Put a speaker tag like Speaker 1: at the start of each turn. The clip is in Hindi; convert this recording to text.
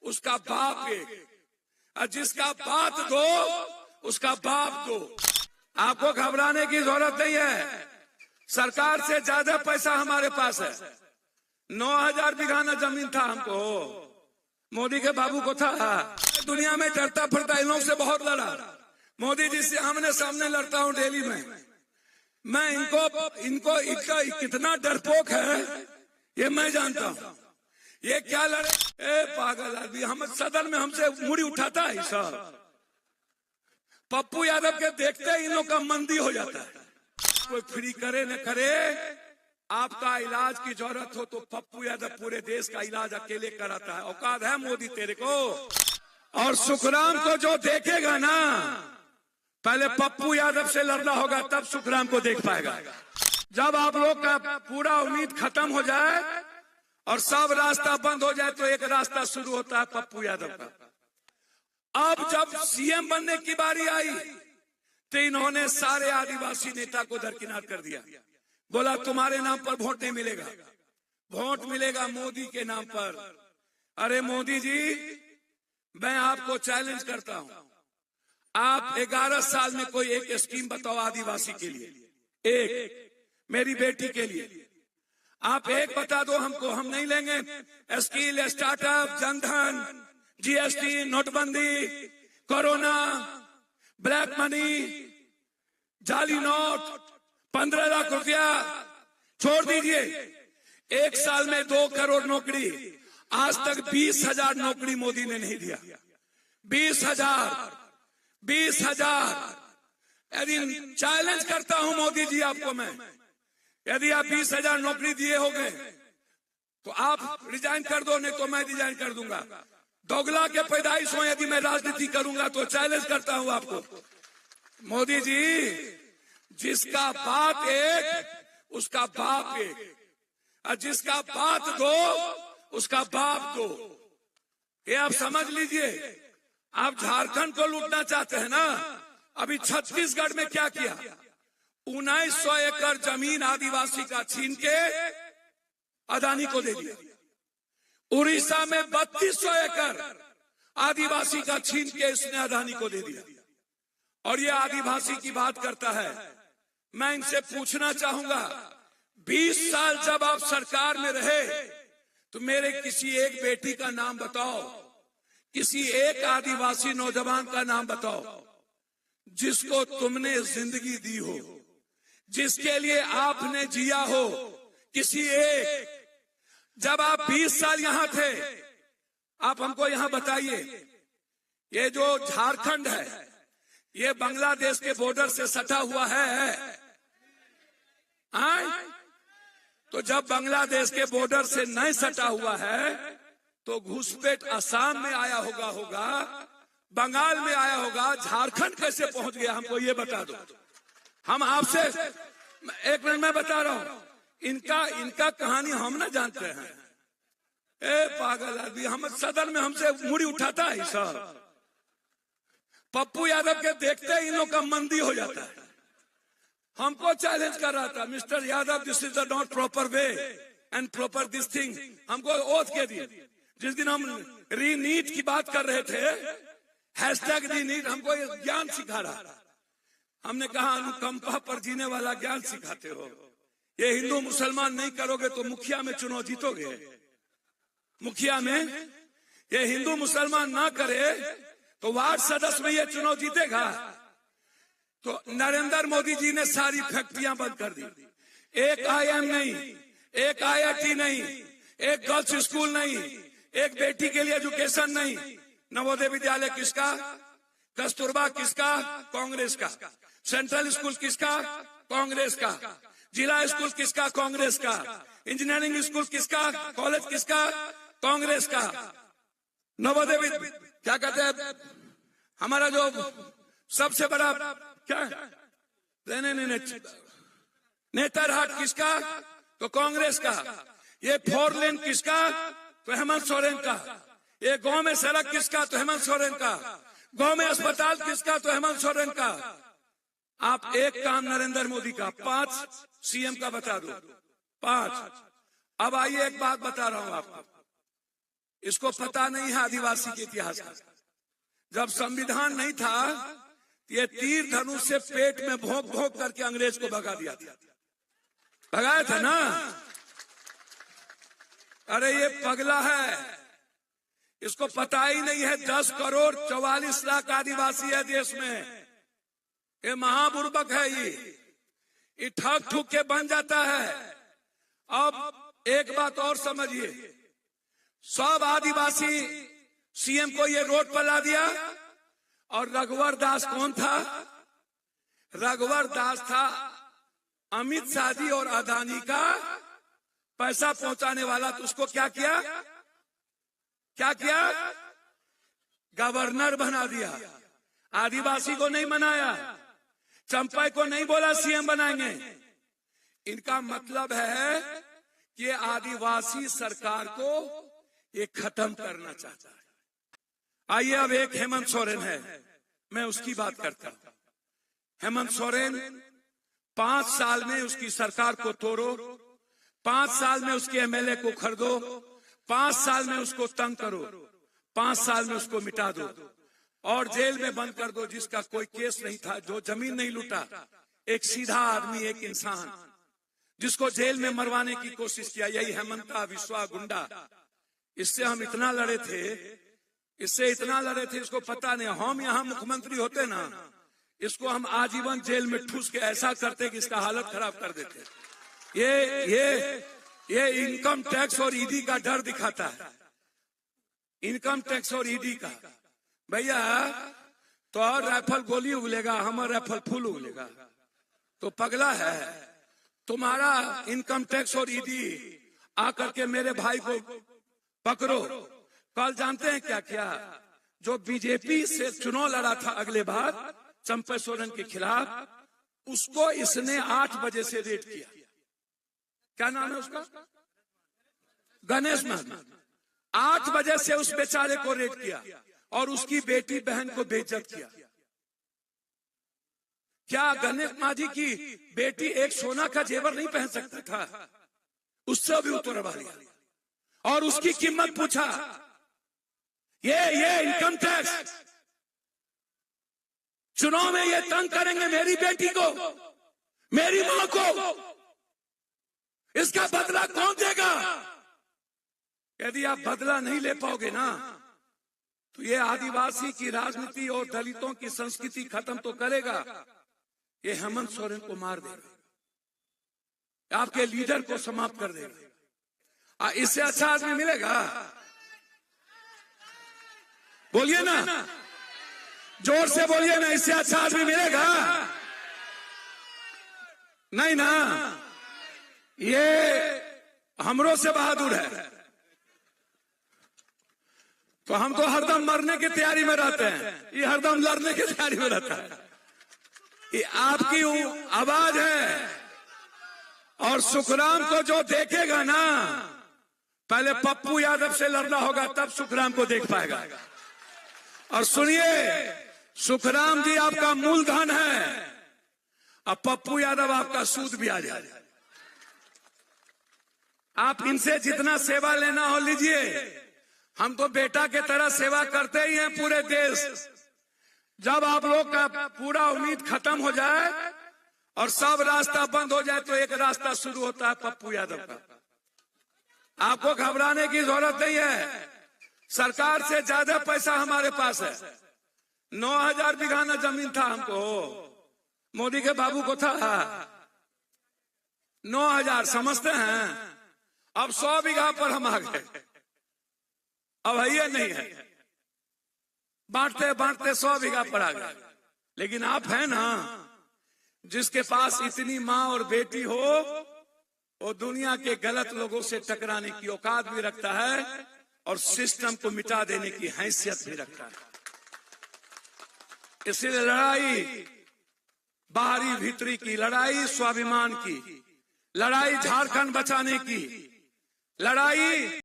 Speaker 1: उसका बाप एक, और जिसका बात दो उसका बाप दो। आपको घबराने की जरूरत नहीं है। सरकार से ज्यादा पैसा हमारे पास है। 9,000 बीघा जमीन था हमको, मोदी के बाबू को था। दुनिया में डरता फिरता इन लोगों से बहुत लड़ा। मोदी जी से आमने सामने लड़ता हूँ डेली में। मैं इनको इनका कितना डरपोक है ये मैं जानता हूँ। ये क्या लड़े, ए पागल आदमी, हम सदन में हमसे मुड़ी उठाता है सब। पप्पू यादव के देखते ही इन लोग का मंदी हो जाता है। कोई फ्री करे न करे, आपका इलाज की जरूरत हो तो पप्पू यादव पूरे देश का इलाज अकेले कराता है। औकात है मोदी तेरे को। और सुखराम को जो देखेगा ना, पहले पप्पू यादव से लड़ना होगा तब सुखराम को देख पाएगा। जब आप लोग का पूरा उम्मीद खत्म हो जाए और सब रास्ता बंद हो जाए तो एक रास्ता शुरू होता है पप्पू यादव का। अब जब सीएम बनने की बारी आई तो इन्होंने सारे आदिवासी नेता को दरकिनार कर दिया। बोला तुम्हारे नाम पर वोट नहीं मिलेगा, वोट मिलेगा मोदी के नाम पर। अरे मोदी जी, मैं आपको चैलेंज करता हूं, आप 11 साल में कोई एक स्कीम बताओ आदिवासी के लिए, एक मेरी बेटी के लिए। आप एक बता दो हमको, हम नहीं लेंगे। स्किल, स्टार्टअप, जनधन, जीएसटी, नोटबंदी, कोरोना, ब्लैक मनी, जाली नोट, 15 लाख रुपया छोड़ दीजिए। एक साल में 2 करोड़ नौकरी, आज तक 20,000 नौकरी मोदी ने नहीं दिया। 20,000। यदि चैलेंज करता हूं मोदी जी आपको मैं, यदि आप 20,000 नौकरी दिए होंगे तो आप रिजाइन कर दो, नहीं तो मैं रिजाइन कर दूंगा। दोगला के पैदाइश हो, यदि मैं राजनीति करूंगा तो चैलेंज करता हूं आपको। मोदी जी, जिसका बात एक उसका बाप एक, और जिसका बात दो उसका बाप दो। ये आप समझ लीजिए। आप झारखंड को लूटना चाहते हैं ना, अभी छत्तीसगढ़ में क्या किया, 1900 एकड़ जमीन आदिवासी का छीन के अदानी को दे दिया। उड़ीसा में 3200 एकड़ आदिवासी का छीन के इसने अदानी को दे दिया। और ये आदिवासी की बात करता है। मैं इनसे पूछना चाहूंगा, 20 साल जब आप सरकार में रहे तो मेरे किसी एक बेटी का नाम बताओ, किसी एक आदिवासी नौजवान का नाम बताओ जिसको तुमने जिंदगी दी हो, जिसके लिए आपने जिया हो। किसी एक, जब आप 20 साल यहां थे, आप हमको यहां बताइए, ये जो झारखंड है ये बांग्लादेश के बॉर्डर से सटा हुआ है। तो जब बांग्लादेश के बॉर्डर से नहीं सटा हुआ है तो घुसपैठ असम में आया होगा, बंगाल में आया होगा, झारखंड कैसे पहुंच गया हमको ये बता दो। हम आपसे एक मिनट में बता रहा हूं, इनका कहानी हम ना जानते हैं। ए पागल आदमी, हम सदन में हमसे मुड़ी उठाता है सब। पप्पू यादव के देखते ही इन लोग का मंदी हो जाता है। हमको चैलेंज कर रहा था, mister Yadav, this is the not proper way and proper this thing. हमको ओथ के दिए। जिस दिन हम रीनीट की बात कर रहे थे, हैशटैग रीनीट, हमको ये ज्ञान सिखा रहा। हमने कहा अनुकंपा पर जीने वाला ज्ञान सिखाते हो। ये हिंदू मुसलमान नहीं करोगे तो मुखिया में चुनाव जीतोगे। मुखिया में ये हिंदू मुसलमान ना करे तो वार्ड सदस्य में ये चुनाव जीतेगा। तो नरेंद्र मोदी जी ने सारी फैक्ट्रियां बंद कर दी। एक आईएम नहीं, एक आईआईटी नहीं, एक गर्ल्स स्कूल नहीं, एक बेटी के लिए एजुकेशन नहीं। नवोदय विद्यालय किसका, कस्तूरबा किसका, कांग्रेस का। सेंट्रल स्कूल किसका, कांग्रेस का। जिला स्कूल किसका, कांग्रेस का। इंजीनियरिंग स्कूल किसका, कॉलेज किसका, कांग्रेस का। नवोदय क्या कहते हैं, हमारा जो सबसे बड़ा क्या नेतरहाट किसका, तो कांग्रेस का। ये 4 लेन किसका, तो हेमंत सोरेन का। ये गांव में सड़क किसका, तो हेमंत सोरेन का। गांव में अस्पताल किसका, तो हेमंत सोरेन का। आप एक काम नरेंद्र मोदी का 5 सीएम का बता दो, 5। अब आइए एक बात बता रहा हूं आपको। इसको पता नहीं है आदिवासी के इतिहास का। जब संविधान नहीं था, ये तीर धनुष से पेट में भोंक भोंक करके अंग्रेज को भगा दिया था। भगाया था ना। अरे ये पगला है, इसको पता ही नहीं है 10 करोड़ 44 लाख आदिवासी है देश में। ये महाबुर्बक है। ये ठग ठुक के बन जाता है। अब एक बात और समझिए, सब आदिवासी सीएम को ये रोड पर ला दिया। और रघुवर दास कौन था? रघुवर दास था अमित शाह जी और अदानी का पैसा पहुंचाने वाला। तो उसको क्या किया? क्या किया? गवर्नर बना दिया। आदिवासी को नहीं बनाया। चंपाई को नहीं बोला सीएम बनाएंगे। इनका मतलब है कि ये आदिवासी सरकार को ये खत्म करना चाहता है। आइए, अब एक हेमंत सोरेन है, मैं उसकी बात करता हूं। हेमंत सोरेन 5 साल में उसकी सरकार को तोड़ो, 5 साल में उसके एमएलए को खरीदो, 5 साल में उसको तंग करो, 5 साल में उसको मिटा दो और जेल में बंद कर दो। जिसका कोई केस नहीं था, जो जमीन नहीं लूटा, एक सीधा आदमी, एक इंसान, जिसको जेल में मरवाने की कोशिश किया। यही हेमंता विश्वा गुंडा। इससे हम इतना लड़े थे, इसको पता नहीं। हम यहाँ मुख्यमंत्री होते ना, इसको हम आजीवन जेल में ठूस के ऐसा करते कि इसका हालत खराब कर देते। ये इनकम टैक्स और ईडी का डर दिखाता है। इनकम टैक्स और ईडी का। भैया, तो और राइफल गोली उगलेगा, हमारा राइफल फूल उगलेगा। तो पगला है। तुम्हारा इनकम टैक्स और ईडी आकर के मेरे भाई को पकड़ो। कल जानते हैं क्या किया? जो बीजेपी से चुनाव लड़ा था अगले बार चंपा सोरेन के खिलाफ, उसको इसने 8 बजे से रेड किया। क्या नाम है उसका? गणेश महतो। 8 बजे से उस बेचारे को रेड किया और उसकी बेटी बहन को बेइज्जत किया। क्या गणेश माझी की बेटी एक सोना का जेवर नहीं पहन सकता था? उससे भी उतरवा लिया और उसकी कीमत पूछा। ये इनकम टैक्स चुनाव में ये तंग करेंगे मेरी बेटी को, मेरी मां को। इसका बदला कौन देगा? यदि आप बदला नहीं ले पाओगे ना, तो ये आदिवासी की राजनीति और दलितों की संस्कृति खत्म तो करेगा, ये हेमंत सोरेन को मार देगा, आपके लीडर को समाप्त कर देगा। इससे अच्छा आदमी मिलेगा? बोलिए ना, जोर से बोलिए ना, इससे अच्छा आदमी मिलेगा? नहीं ना। ये हमरों से बहादुर है। तो हम तो हरदम मरने की तैयारी में रहते हैं, ये हरदम लड़ने की तैयारी में रहता है। ये आपकी आवाज है। और सुखराम को जो देखेगा ना, पहले पप्पू यादव से लड़ना होगा, तब सुखराम को देख पाएगा। और सुनिए, सुखराम जी आपका मूलधन है, अब पप्पू यादव आपका सूद भी आ जाए। आप इनसे जितना सेवा लेना हो लीजिए। हम तो बेटा के तरह सेवा करते ही हैं पूरे देश। जब आप लोग का पूरा उम्मीद खत्म हो जाए और सब रास्ता बंद हो जाए, तो एक रास्ता शुरू होता है पप्पू यादव का। आपको घबराने की जरूरत नहीं है। सरकार से ज्यादा पैसा हमारे पास है। 9000 बीघा ना जमीन था हमको, मोदी के बाबू को था 9000, समझते हैं? अब 100 बीघा पर हम आ गए। अब है नहीं है, बांटते बांटते 100 बीघा पर आ गए। लेकिन आप है ना, जिसके पास इतनी माँ और बेटी हो, वो दुनिया के गलत लोगों से टकराने की औकात भी रखता है और सिस्टम को मिटा देने की हैसियत भी रखता है। इसलिए लड़ाई बाहरी भीतरी की, लड़ाई स्वाभिमान की, लड़ाई झारखंड बचाने की, लड़ाई